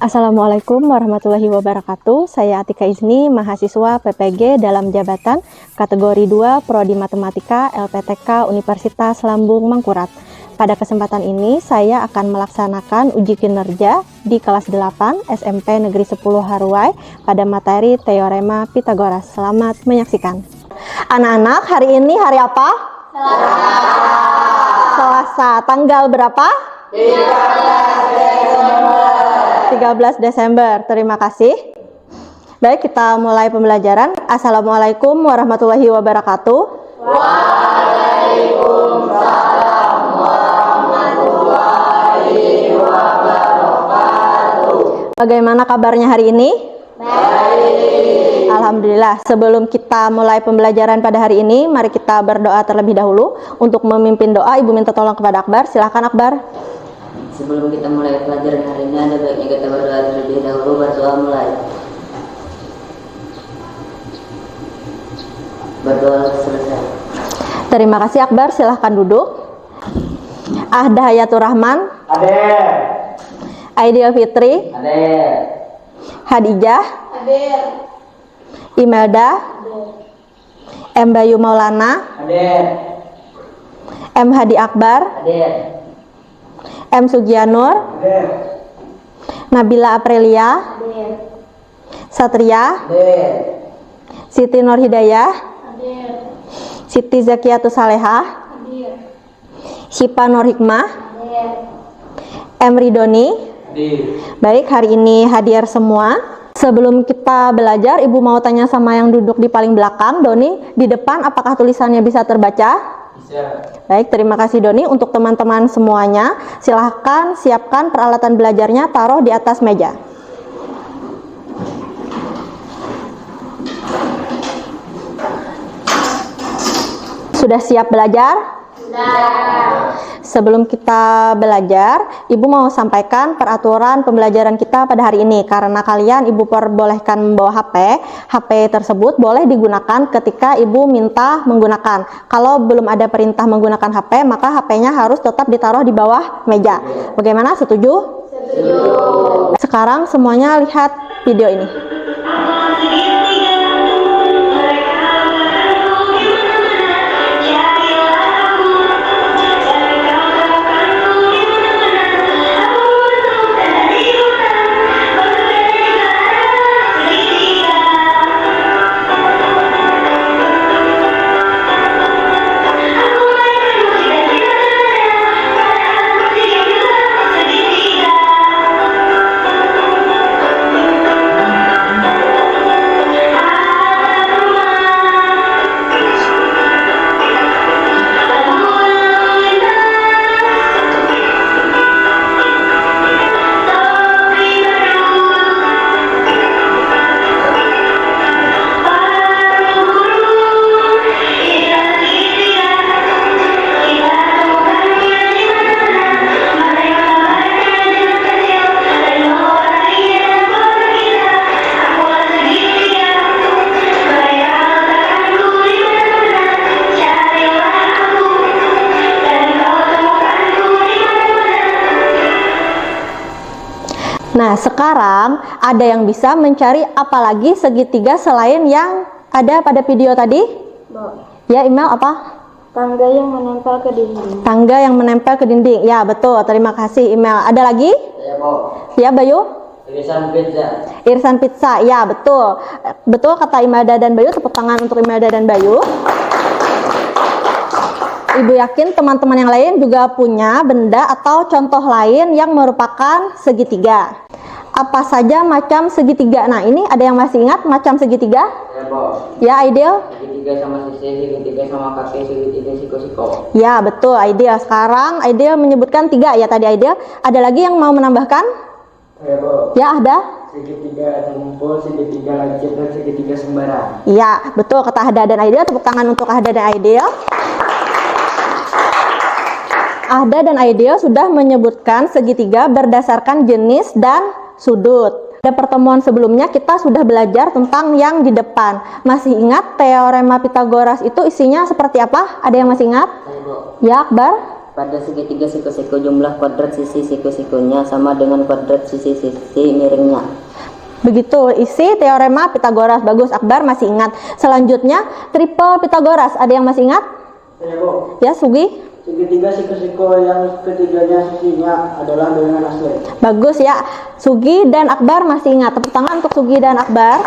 Assalamualaikum warahmatullahi wabarakatuh. Saya Atika Izni, mahasiswa PPG dalam jabatan kategori 2 Prodi Matematika LPTK Universitas Lambung Mangkurat. Pada kesempatan ini saya akan melaksanakan uji kinerja di kelas 8 SMP Negeri 10 Haruai pada materi Teorema Pitagoras. Selamat menyaksikan. Anak-anak, hari ini hari apa? Selasa. Tanggal berapa? 13 Desember. Terima kasih. Baik, kita mulai pembelajaran. Assalamualaikum warahmatullahi wabarakatuh. Waalaikumsalam warahmatullahi wabarakatuh. Bagaimana kabarnya hari ini? Baik. Alhamdulillah. Sebelum kita mulai pembelajaran pada hari ini, mari kita berdoa terlebih dahulu. Untuk memimpin doa, Ibu minta tolong kepada Akbar. Silahkan Akbar. Sebelum kita mulai pelajaran hari ini, ada baiknya kita berdoa terlebih dahulu. Berdoa mulai. Berdoa selesai. Terima kasih Akbar. Silahkan duduk. Ahda Hayatur Rahman. Hadir. Aidil Fitri. Hadir. Hadijah. Hadir. Imelda. M. Bayu Maulana. Hadir. M. Hadi Akbar. Hadir. M. Sugianur. Hadir. Nabila Aprilia. Hadir. Satria. Hadir. Siti Nur Hidayah. Hadir. Siti Zakiatus Salehah. Hadir. Syifa Nur Hikmah. Hadir. M. Ridoni. Hadir. Baik, hari ini hadir semua. Sebelum kita belajar, Ibu mau tanya sama yang duduk di paling belakang. Doni, di depan apakah tulisannya bisa terbaca? Bisa. Baik, terima kasih Doni. Untuk teman-teman semuanya, silahkan siapkan peralatan belajarnya, taruh di atas meja. Sudah siap belajar? Sebelum kita belajar, Ibu mau sampaikan peraturan pembelajaran kita pada hari ini. Karena kalian, Ibu perbolehkan membawa HP. HP tersebut boleh digunakan ketika Ibu minta menggunakan. Kalau belum ada perintah menggunakan HP, maka HP-nya harus tetap ditaruh di bawah meja. Bagaimana? Setuju? Setuju. Sekarang semuanya lihat video ini. Nah, sekarang ada yang bisa mencari apalagi segitiga selain yang ada pada video tadi? Ya, email apa? Tangga yang menempel ke dinding. Tangga yang menempel ke dinding. Ya, betul. Terima kasih email. Ada lagi? Ya, Bu. Ya, Bayu? Irisan pizza. Irisan pizza. Ya, betul. Betul kata Imelda dan Bayu. Tepuk tangan untuk Imelda dan Bayu. Ibu yakin teman-teman yang lain juga punya benda atau contoh lain yang merupakan segitiga. Apa saja macam segitiga? Nah, ini ada yang masih ingat macam segitiga? Ya, Bu. Ya, Aidil? Segitiga sama sisi, segitiga sama kaki, segitiga siku-siku. Ya, betul Aidil. Sekarang Aidil menyebutkan 3 ya tadi Aidil. Ada lagi yang mau menambahkan? Ya, Bu. Ya, ada? Segitiga ngumpul, segitiga lancip, dan segitiga sembarang. Ya, betul kata Ahda dan Aidil. Tepuk tangan untuk Ahda dan Aidil. Ahda dan Aidil sudah menyebutkan segitiga berdasarkan jenis dan sudut. Pada pertemuan sebelumnya kita sudah belajar tentang yang di depan. Masih ingat teorema Pitagoras itu isinya seperti apa? Ada yang masih ingat? Ya, Akbar? Pada segitiga siku-siku jumlah kuadrat sisi siku-sikunya sama dengan kuadrat sisi-sisi miringnya. Begitu isi teorema Pitagoras. Bagus, Akbar masih ingat. Selanjutnya triple Pitagoras. Ada yang masih ingat? Ya, Bu. Ya, Sugi? Segitiga siku-siku yang ketiganya sisinya adalah bilangan asli. Bagus ya. Sugi dan Akbar masih ingat. Tepuk tangan untuk Sugi dan Akbar.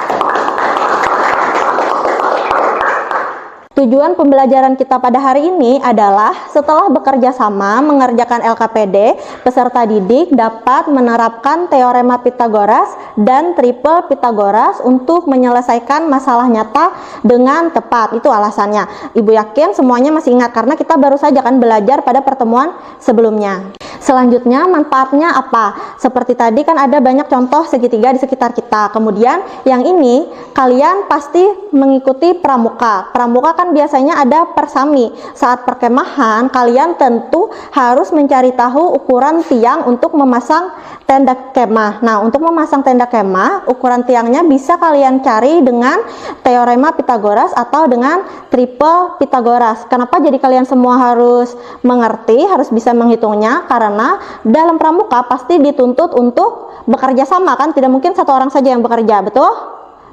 Tujuan pembelajaran kita pada hari ini adalah setelah bekerja sama mengerjakan LKPD, peserta didik dapat menerapkan teorema Pitagoras dan triple Pitagoras untuk menyelesaikan masalah nyata dengan tepat. Itu alasannya. Ibu yakin semuanya masih ingat karena kita baru saja kan belajar pada pertemuan sebelumnya. Selanjutnya manfaatnya apa? Seperti tadi kan ada banyak contoh segitiga di sekitar kita. Kemudian yang ini kalian pasti mengikuti pramuka. Pramuka kan biasanya ada persami. Saat perkemahan kalian tentu harus mencari tahu ukuran tiang untuk memasang tenda kemah. Nah, untuk memasang tenda kemah, ukuran tiangnya bisa kalian cari dengan teorema Pitagoras atau dengan triple Pitagoras. Kenapa jadi kalian semua harus mengerti, harus bisa menghitungnya? Karena dalam pramuka pasti dituntut untuk bekerja sama kan, tidak mungkin satu orang saja yang bekerja, betul?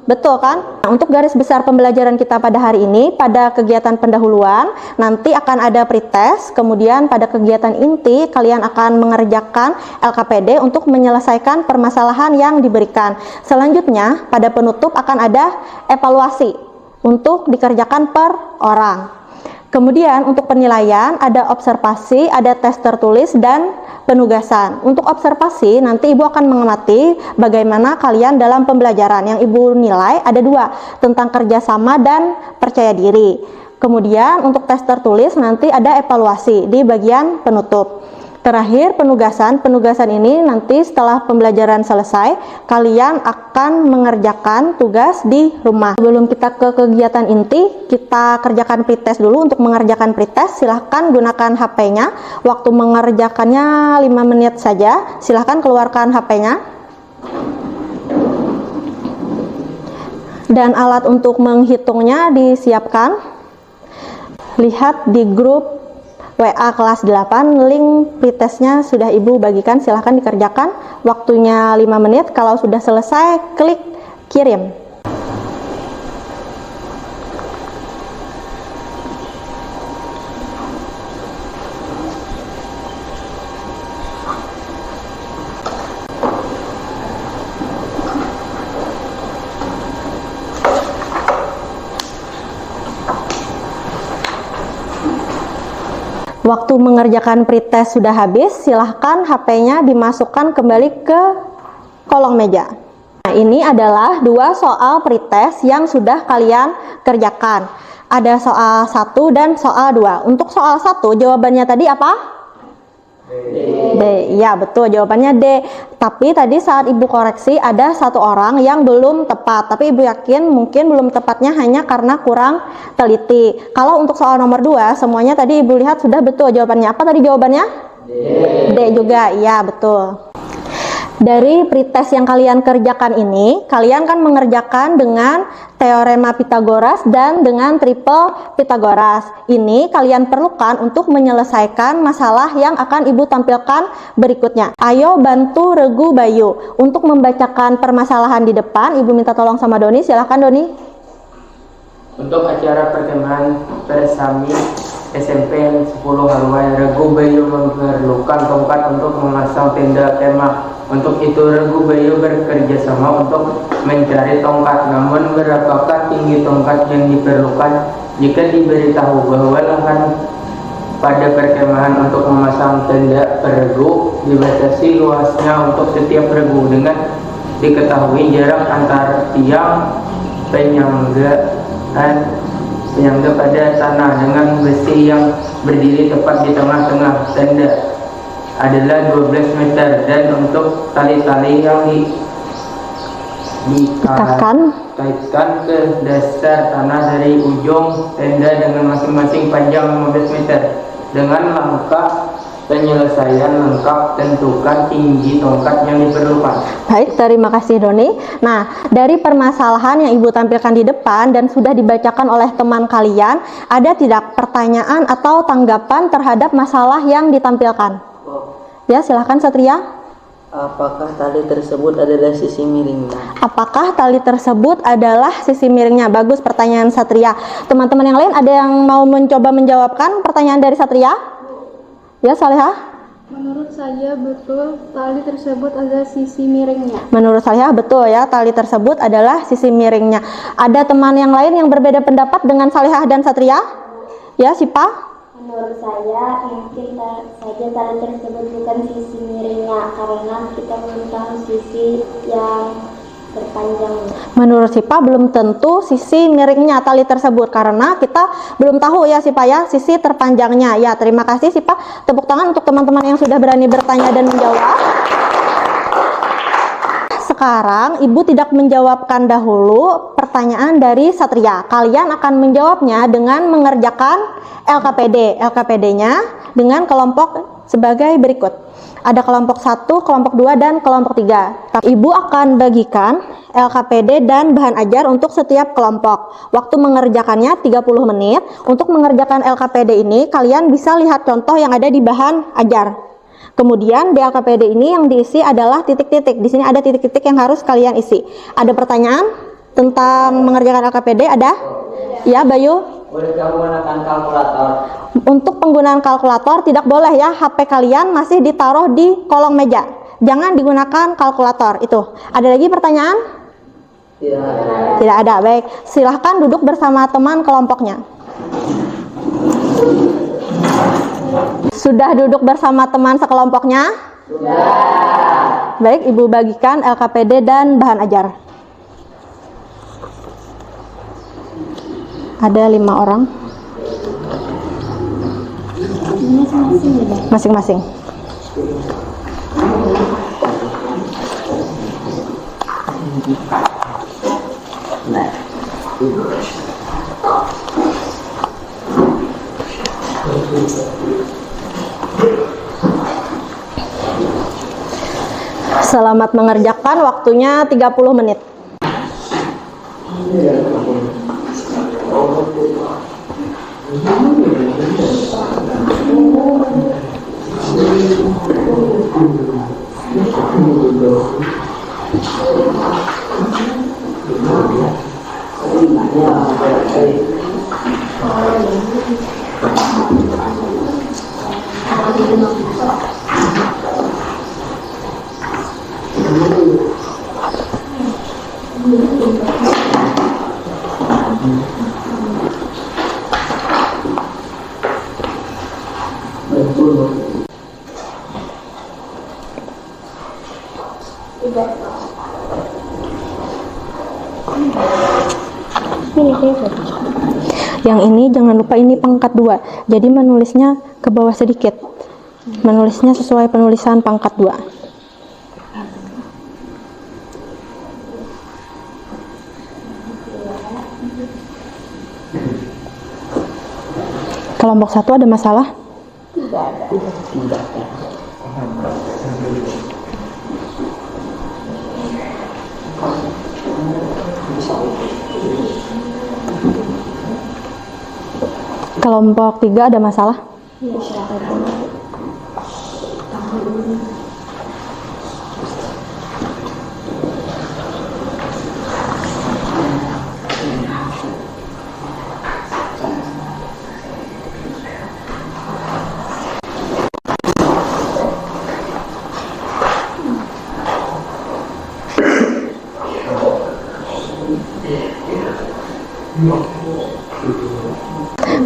Betul kan? Nah, untuk garis besar pembelajaran kita pada hari ini, pada kegiatan pendahuluan nanti akan ada pretest, kemudian pada kegiatan inti kalian akan mengerjakan LKPD untuk menyelesaikan permasalahan yang diberikan. Selanjutnya pada penutup akan ada evaluasi untuk dikerjakan per orang. Kemudian untuk penilaian ada observasi, ada tes tertulis dan penugasan. Untuk observasi nanti Ibu akan mengamati bagaimana kalian dalam pembelajaran. Yang Ibu nilai ada 2, tentang kerjasama dan percaya diri. Kemudian untuk tes tertulis nanti ada evaluasi di bagian penutup. Terakhir penugasan ini nanti setelah pembelajaran selesai kalian akan mengerjakan tugas di rumah. Sebelum kita ke kegiatan inti, kita kerjakan pretest dulu. Untuk mengerjakan pretest silahkan gunakan HP-nya. Waktu mengerjakannya 5 menit saja. Silahkan keluarkan HP-nya. Dan alat untuk menghitungnya disiapkan. Lihat di grup WA kelas 8, link pretestnya sudah Ibu bagikan, silahkan dikerjakan. Waktunya 5 menit, kalau sudah selesai klik kirim. Waktu mengerjakan pretest sudah habis, silahkan HP-nya dimasukkan kembali ke kolong meja. Nah, ini adalah 2 soal pretest yang sudah kalian kerjakan. Ada soal 1 dan soal 2. Untuk soal 1 jawabannya tadi apa? D. Ya betul, jawabannya D. Tapi tadi saat Ibu koreksi ada 1 orang yang belum tepat. Tapi Ibu yakin mungkin belum tepatnya hanya karena kurang teliti. Kalau untuk soal nomor 2 semuanya tadi Ibu lihat sudah betul jawabannya. Apa tadi jawabannya? D juga, ya betul. Dari pretest yang kalian kerjakan ini, kalian kan mengerjakan dengan teorema Pitagoras dan dengan triple Pitagoras. Ini kalian perlukan untuk menyelesaikan masalah yang akan Ibu tampilkan berikutnya. Ayo bantu Regu Bayu untuk membacakan permasalahan di depan. Ibu minta tolong sama Doni, silahkan Doni. Untuk acara perkemahan persami SMP 10 Harway, Regu Bayu memerlukan tongkat untuk memasang tenda kemah. Untuk itu Regu Bayu bekerja sama untuk mencari tongkat. Namun berapakah tinggi tongkat yang diperlukan? Jika diberitahu bahwa lahan pada perkemahan untuk memasang tenda per regu dibatasi luasnya untuk setiap regu dengan diketahui jarak antar tiang penyangga pada tanah dengan besi yang berdiri tepat di tengah-tengah tenda adalah 12 meter, dan untuk tali-tali yang dikaitkan ke dasar tanah dari ujung tenda dengan masing-masing panjang 15 meter dengan langkah Penyelesaian lengkap, tentukan tinggi tongkat yang diperlukan. Baik, terima kasih Doni. Nah, dari permasalahan yang Ibu tampilkan di depan dan sudah dibacakan oleh teman kalian, ada tidak pertanyaan atau tanggapan terhadap masalah yang ditampilkan? Ya, silahkan Satria. Apakah tali tersebut adalah sisi miringnya? Apakah tali tersebut adalah sisi miringnya? Bagus pertanyaan Satria. Teman-teman yang lain ada yang mau mencoba menjawabkan pertanyaan dari Satria? Ya, Salihah? Menurut saya betul tali tersebut adalah sisi miringnya. Menurut saya betul ya, tali tersebut adalah sisi miringnya. Ada teman yang lain yang berbeda pendapat dengan Salihah dan Satria? Ya, Sipa? Menurut saya mungkin saja tali tersebut bukan sisi miringnya karena kita belum tahu sisi yang terpanjangnya. Menurut Sipa belum tentu sisi miringnya tali tersebut karena kita belum tahu ya Sipa ya sisi terpanjangnya. Ya, terima kasih Sipa. Tepuk tangan untuk teman-teman yang sudah berani bertanya dan menjawab. Sekarang Ibu tidak menjawabkan dahulu pertanyaan dari Satria. Kalian akan menjawabnya dengan mengerjakan LKPD. LKPD-nya dengan kelompok sebagai berikut. Ada kelompok 1, kelompok 2, dan kelompok 3. Ibu akan bagikan LKPD dan bahan ajar untuk setiap kelompok. Waktu mengerjakannya 30 menit. Untuk mengerjakan LKPD ini, kalian bisa lihat contoh yang ada di bahan ajar. Kemudian di LKPD ini yang diisi adalah titik-titik. Di sini ada titik-titik yang harus kalian isi. Ada pertanyaan tentang mengerjakan LKPD? Ada? Ya, Bayu? Boleh menggunakan kalkulator? Untuk penggunaan kalkulator tidak boleh ya, HP kalian masih ditaruh di kolong meja. Jangan digunakan kalkulator itu. Ada lagi pertanyaan? Tidak ada. Tidak ada. Baik, silahkan duduk bersama teman kelompoknya. Sudah duduk bersama teman sekelompoknya? Sudah. Baik, Ibu bagikan LKPD dan bahan ajar. Ada 5 orang. Masing-masing. Selamat mengerjakan, waktunya 30 menit. Yang ini jangan lupa ini pangkat 2. Jadi menulisnya ke bawah sedikit. Menulisnya sesuai penulisan pangkat 2. Kelompok 1 ada masalah? Tidak ada. Kelompok 3 ada masalah?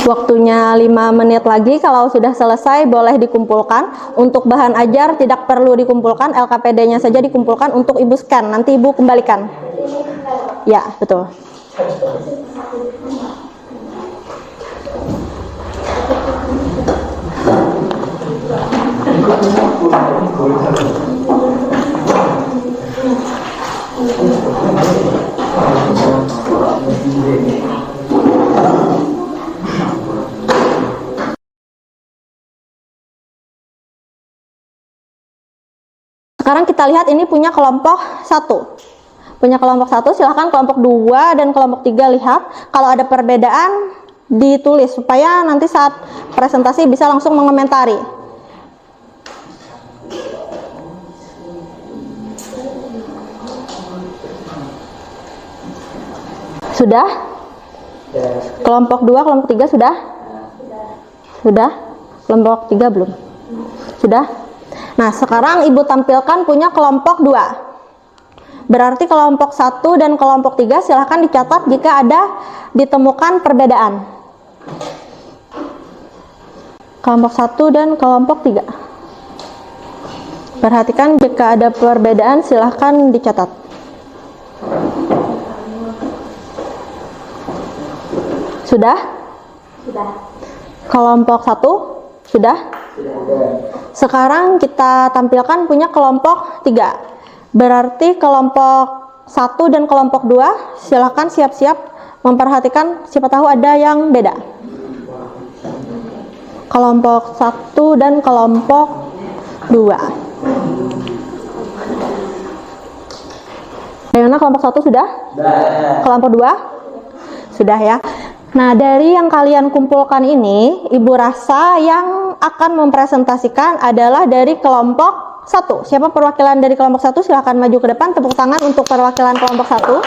Waktunya 5 menit lagi. Kalau sudah selesai boleh dikumpulkan. Untuk bahan ajar tidak perlu dikumpulkan, LKPD-nya saja dikumpulkan untuk Ibu scan. Nanti Ibu kembalikan. Ya, betul. Sekarang kita lihat ini punya kelompok 1. Punya kelompok 1, silahkan kelompok 2 dan kelompok 3 lihat. Kalau ada perbedaan ditulis supaya nanti saat presentasi bisa langsung mengomentari. Sudah? Kelompok 2, kelompok 3 sudah? Sudah? Kelompok 3 belum? Sudah? Nah, sekarang Ibu tampilkan punya kelompok 2. Berarti kelompok 1 dan kelompok 3 silahkan dicatat jika ada ditemukan perbedaan. Kelompok 1 dan kelompok 3. Perhatikan jika ada perbedaan silahkan dicatat. Sudah? Sudah. Kelompok 1 sudah? Sekarang kita tampilkan punya kelompok 3. Berarti kelompok 1 dan kelompok 2 silahkan siap-siap memperhatikan, siapa tahu ada yang beda. Kelompok 1 dan kelompok 2. Bagaimana kelompok 1 sudah? Kelompok 2? Sudah ya. Nah, dari yang kalian kumpulkan ini, Ibu rasa yang akan mempresentasikan adalah dari kelompok 1. Siapa perwakilan dari kelompok 1? Silahkan maju ke depan. Tepuk tangan untuk perwakilan kelompok 1.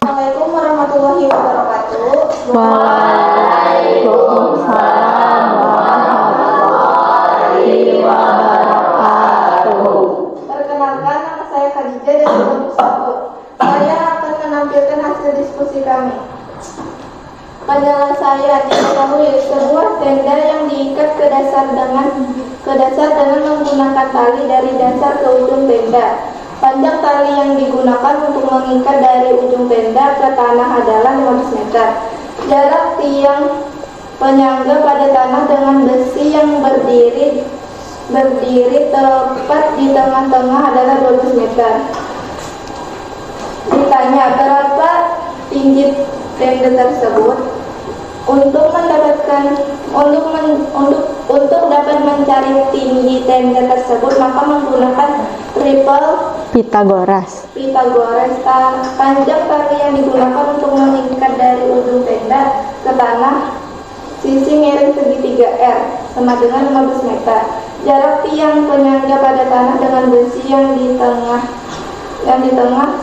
Assalamualaikum warahmatullahi wabarakatuh. Waalaikumsalam warahmatullahi wabarakatuh. Perkenalkan, nama saya Khadijah dari kelompok 1. Saya akan menampilkan hasil diskusi kami. Penjelasan saya diketahui sebuah tenda yang diikat ke dasar dengan menggunakan tali dari dasar ke ujung tenda. Panjang tali yang digunakan untuk mengikat dari ujung tenda ke tanah adalah 15 meter. Jarak tiang penyangga pada tanah dengan besi yang berdiri tepat di tengah-tengah adalah 12 meter. Ditanya berapa tinggi tenda tersebut. Untuk dapat mencari tinggi tenda tersebut, maka menggunakan triple Pythagoras. Panjang tali yang digunakan untuk mengikat dari ujung tenda ke tanah sisi miring segitiga R sama dengan 15 meter. Jarak tiang penyangga pada tanah dengan besi yang di tengah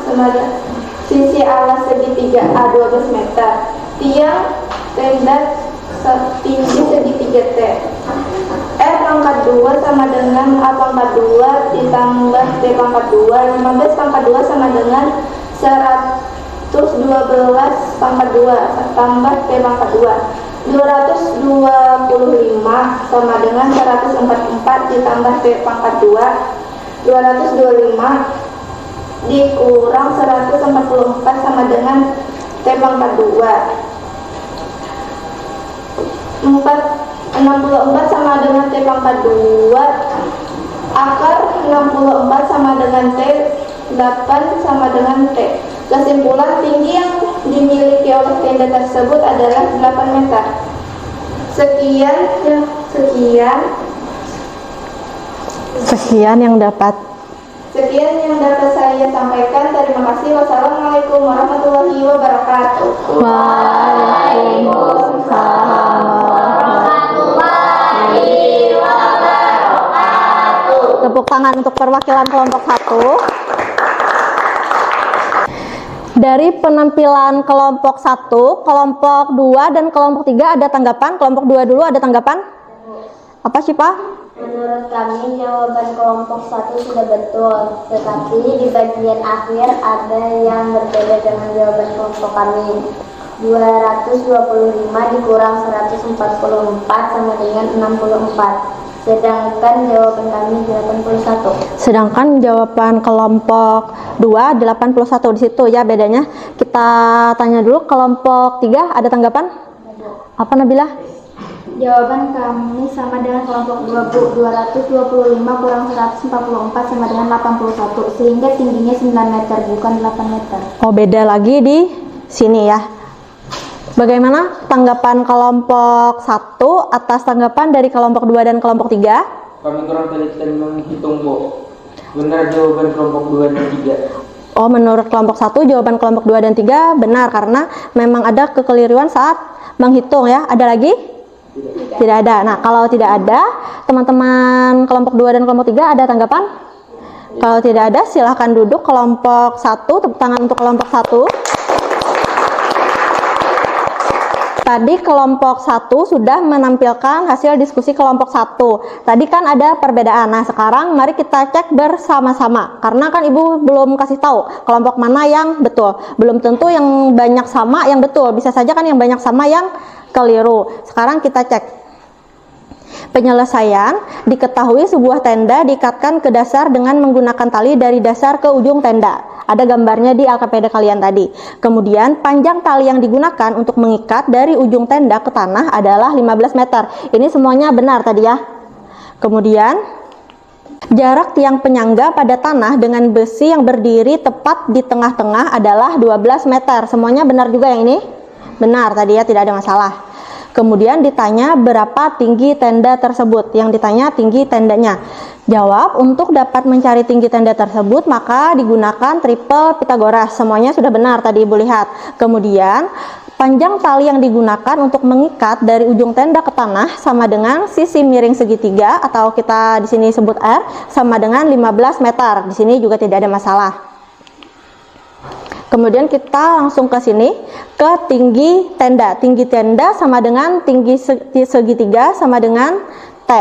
sama sisi alas segitiga A 12 meter. Tiang tenda tinggi segitiga T. R pangkat 2 sama dengan A pangkat 2 ditambah T pangkat 2. 15 pangkat 2 sama dengan 112 pangkat 2 tambah T pangkat 2. 225 sama dengan 144 ditambah T pangkat 2. 225 dikurang 144 sama dengan T pangkat 2. 64 sama dengan T pangkat 2. Akar 64 sama dengan T. 8 sama dengan T. Kesimpulan, tinggi yang dimiliki oleh tenda tersebut adalah 8 meter. Sekian yang dapat saya sampaikan. Terima kasih. Wassalamualaikum warahmatullahi wabarakatuh. Waalaikumsalam warahmatullahi wabarakatuh. Tepuk tangan untuk perwakilan kelompok 1. Dari penampilan kelompok 1, kelompok 2 dan kelompok 3 ada tanggapan? Kelompok 2 dulu ada tanggapan? Apa sih, Pak? Menurut kami jawaban kelompok 1 sudah betul, tetapi di bagian akhir ada yang berbeda dengan jawaban kelompok kami. 225 dikurang 144 sama dengan 64. Sedangkan jawaban kami 81. Sedangkan jawaban kelompok 2 81 di situ ya bedanya. Kita tanya dulu kelompok 3 ada tanggapan? Apa Nabila? Jawaban kami sama dengan kelompok 2, Bu. 225 kurang 144 sama dengan 81, sehingga tingginya 9 meter bukan 8 meter. Oh, beda lagi di sini ya. Bagaimana tanggapan kelompok 1 atas tanggapan dari kelompok 2 dan kelompok 3? Kami kurang teliti dan menghitung, Bu. Benar jawaban kelompok 2 dan 3. Oh, menurut kelompok 1 jawaban kelompok 2 dan 3 benar karena memang ada kekeliruan saat menghitung ya. Ada lagi? Tidak ada. Nah, kalau tidak ada, teman-teman kelompok 2 dan kelompok 3 ada tanggapan? Kalau tidak ada, silahkan duduk. Kelompok 1, tepuk tangan untuk kelompok 1. Tadi kelompok 1 sudah menampilkan hasil diskusi kelompok 1. Tadi kan ada perbedaan. Nah, sekarang mari kita cek bersama-sama. Karena kan Ibu belum kasih tahu kelompok mana yang betul. Belum tentu yang banyak sama yang betul. Bisa saja kan yang banyak sama yang keliru. Sekarang kita cek. Penyelesaian, diketahui sebuah tenda diikatkan ke dasar dengan menggunakan tali dari dasar ke ujung tenda. Ada gambarnya di LKPD kalian tadi. Kemudian panjang tali yang digunakan untuk mengikat dari ujung tenda ke tanah adalah 15 meter. Ini semuanya benar tadi ya. Kemudian jarak tiang penyangga pada tanah dengan besi yang berdiri tepat di tengah-tengah adalah 12 meter. Semuanya benar juga yang ini? Benar tadi ya, tidak ada masalah. Kemudian ditanya berapa tinggi tenda tersebut. Yang ditanya tinggi tendanya. Jawab, untuk dapat mencari tinggi tenda tersebut maka digunakan triple Pitagoras. Semuanya sudah benar tadi Ibu lihat. Kemudian panjang tali yang digunakan untuk mengikat dari ujung tenda ke tanah sama dengan sisi miring segitiga atau kita di sini sebut R sama dengan 15 meter. Di sini juga tidak ada masalah. Kemudian kita langsung ke sini, ke tinggi tenda. Tinggi tenda sama dengan tinggi segitiga sama dengan T.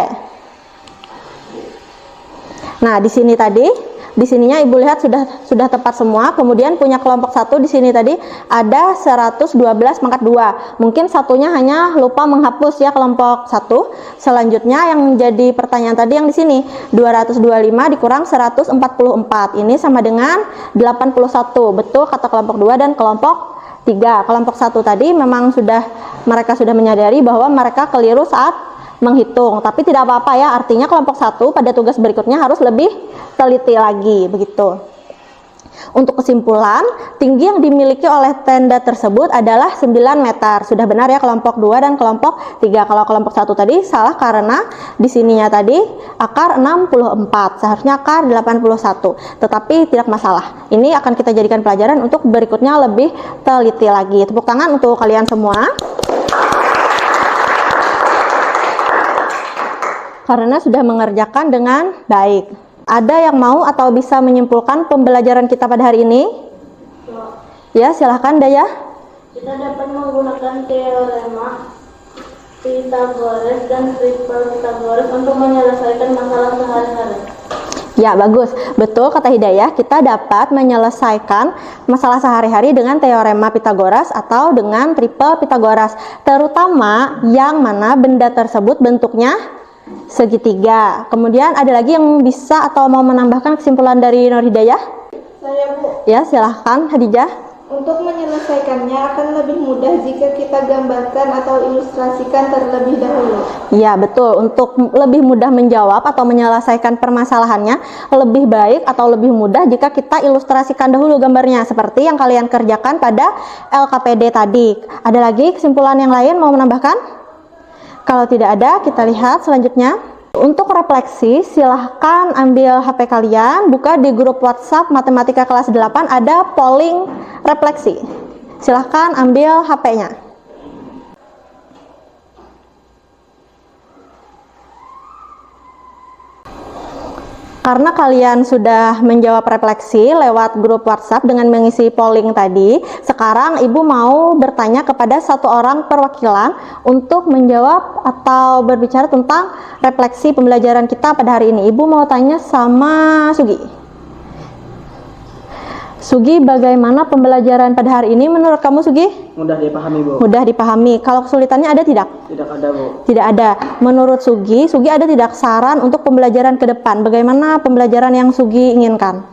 Nah, di sini tadi, di sininya Ibu lihat sudah tepat semua. Kemudian punya kelompok 1 di sini tadi ada 112 pangkat 2. Mungkin satunya hanya lupa menghapus ya kelompok 1. Selanjutnya yang jadi pertanyaan tadi yang di sini 225 dikurang 144. Ini sama dengan 81. Betul kata kelompok 2 dan kelompok 3. Kelompok 1 tadi memang mereka sudah menyadari bahwa mereka keliru saat menghitung, tapi tidak apa-apa ya, artinya kelompok 1 pada tugas berikutnya harus lebih teliti lagi, begitu. Untuk kesimpulan, tinggi yang dimiliki oleh tenda tersebut adalah 9 meter. Sudah benar ya kelompok 2 dan kelompok 3. Kalau kelompok 1 tadi salah karena di sininya tadi akar 64, seharusnya akar 81. Tetapi tidak masalah. Ini akan kita jadikan pelajaran untuk berikutnya lebih teliti lagi. Tepuk tangan untuk kalian semua. Karena sudah mengerjakan dengan baik. Ada yang mau atau bisa menyimpulkan pembelajaran kita pada hari ini? Ya, silahkan Daya. Kita dapat menggunakan teorema Pythagoras dan triple Pythagoras untuk menyelesaikan masalah sehari-hari. Ya, bagus. Betul kata Hidayah, kita dapat menyelesaikan masalah sehari-hari dengan teorema Pythagoras atau dengan triple Pythagoras. Terutama yang mana benda tersebut bentuknya segitiga. Kemudian ada lagi yang bisa atau mau menambahkan kesimpulan dari Nur Hidayah? Saya, Bu. Ya, silahkan Hadijah. Untuk menyelesaikannya akan lebih mudah jika kita gambarkan atau ilustrasikan terlebih dahulu. Ya, betul. Untuk lebih mudah menjawab atau menyelesaikan permasalahannya, lebih baik atau lebih mudah jika kita ilustrasikan dahulu gambarnya, seperti yang kalian kerjakan pada LKPD tadi. Ada lagi kesimpulan yang lain mau menambahkan? Kalau tidak ada, kita lihat selanjutnya. Untuk refleksi, silahkan ambil HP kalian, buka di grup WhatsApp Matematika kelas 8, ada polling refleksi. Silahkan ambil HP-nya. Karena kalian sudah menjawab refleksi lewat grup WhatsApp dengan mengisi polling tadi, sekarang Ibu mau bertanya kepada satu orang perwakilan untuk menjawab atau berbicara tentang refleksi pembelajaran kita pada hari ini. Ibu mau tanya sama Sugi. Sugi, bagaimana pembelajaran pada hari ini menurut kamu, Sugi? Mudah dipahami, Bu. Mudah dipahami. Kalau kesulitannya ada tidak? Tidak ada, Bu. Tidak ada. Menurut Sugi ada tidak saran untuk pembelajaran ke depan? Bagaimana pembelajaran yang Sugi inginkan?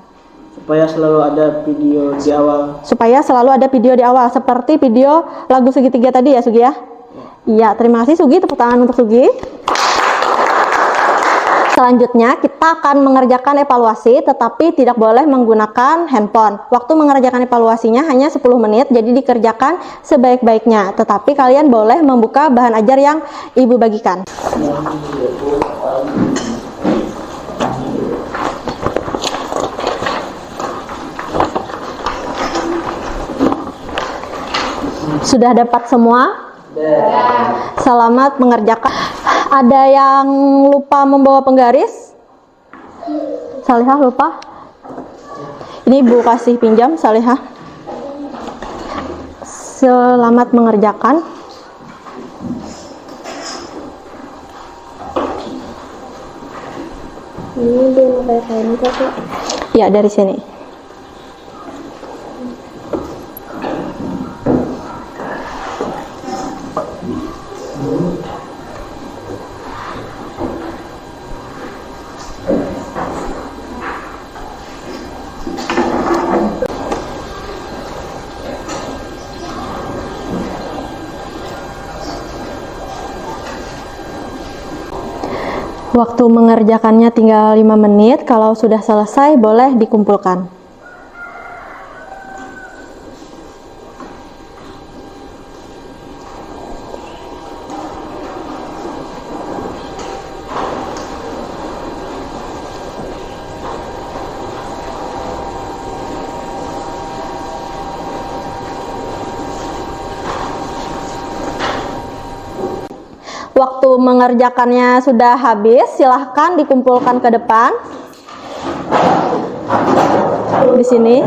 Supaya selalu ada video di awal. Supaya selalu ada video di awal, seperti video lagu segitiga tadi ya, Sugi ya? Iya, terima kasih Sugi. Tepuk tangan untuk Sugi. Selanjutnya kita akan mengerjakan evaluasi, tetapi tidak boleh menggunakan handphone. Waktu mengerjakan evaluasinya hanya 10 menit, jadi dikerjakan sebaik-baiknya. Tetapi kalian boleh membuka bahan ajar yang Ibu bagikan. Sudah dapat semua? Selamat mengerjakan. Ada yang lupa membawa penggaris? Salihah lupa? Ini Ibu kasih pinjam, Salihah. Selamat mengerjakan. Ini belum kayak ini kok. Ya, dari sini. Waktu mengerjakannya tinggal 5 menit, kalau sudah selesai boleh dikumpulkan. Waktu mengerjakannya sudah habis, silahkan dikumpulkan ke depan. Di sini.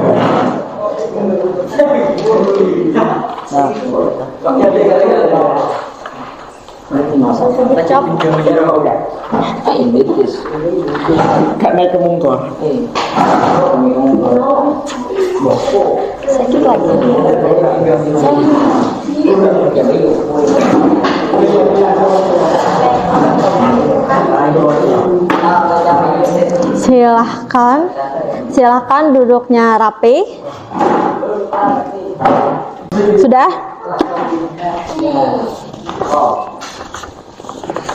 Sakit lagi. Silahkan duduknya rapi. Sudah?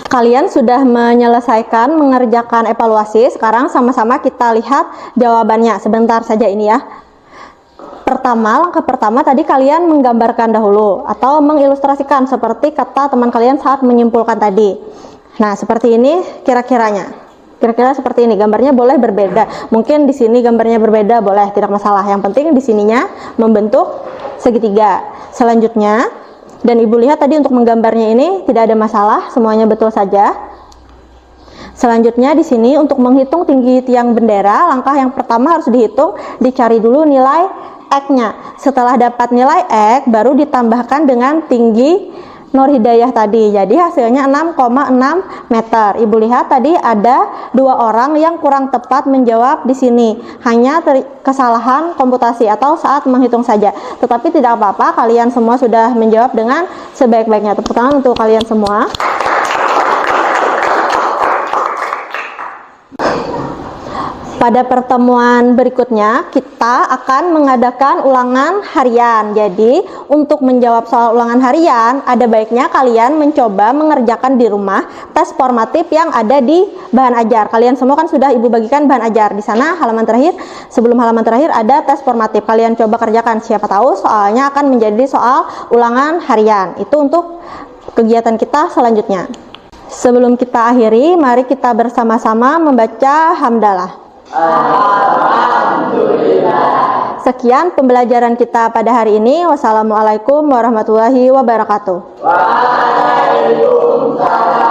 Kalian sudah menyelesaikan mengerjakan evaluasi. Sekarang sama-sama kita lihat jawabannya. Sebentar saja ini ya. Langkah pertama tadi kalian menggambarkan dahulu atau mengilustrasikan seperti kata teman kalian saat menyimpulkan tadi. Nah, seperti ini kira-kiranya. Kira-kira seperti ini, gambarnya boleh berbeda. Mungkin di sini gambarnya berbeda, boleh, tidak masalah. Yang penting di sininya membentuk segitiga. Selanjutnya, dan Ibu lihat tadi untuk menggambarnya ini tidak ada masalah, semuanya betul saja. Selanjutnya di sini untuk menghitung tinggi tiang bendera, langkah yang pertama harus dihitung, dicari dulu nilai X-nya. Setelah dapat nilai X, baru ditambahkan dengan tinggi Nur Hidayah tadi. Jadi hasilnya 6,6 meter. Ibu lihat tadi ada 2 orang yang kurang tepat menjawab di sini. Hanya kesalahan komputasi atau saat menghitung saja. Tetapi tidak apa-apa, kalian semua sudah menjawab dengan sebaik-baiknya. Tepuk tangan untuk kalian semua. Pada pertemuan berikutnya, kita akan mengadakan ulangan harian. Jadi, untuk menjawab soal ulangan harian, ada baiknya kalian mencoba mengerjakan di rumah tes formatif yang ada di bahan ajar. Kalian semua kan sudah Ibu bagikan bahan ajar. Di sana halaman terakhir, sebelum halaman terakhir ada tes formatif. Kalian coba kerjakan, siapa tahu soalnya akan menjadi soal ulangan harian. Itu untuk kegiatan kita selanjutnya. Sebelum kita akhiri, mari kita bersama-sama membaca hamdalah. Alhamdulillah. Sekian pembelajaran kita pada hari ini. Wassalamualaikum warahmatullahi wabarakatuh. Waalaikumsalam.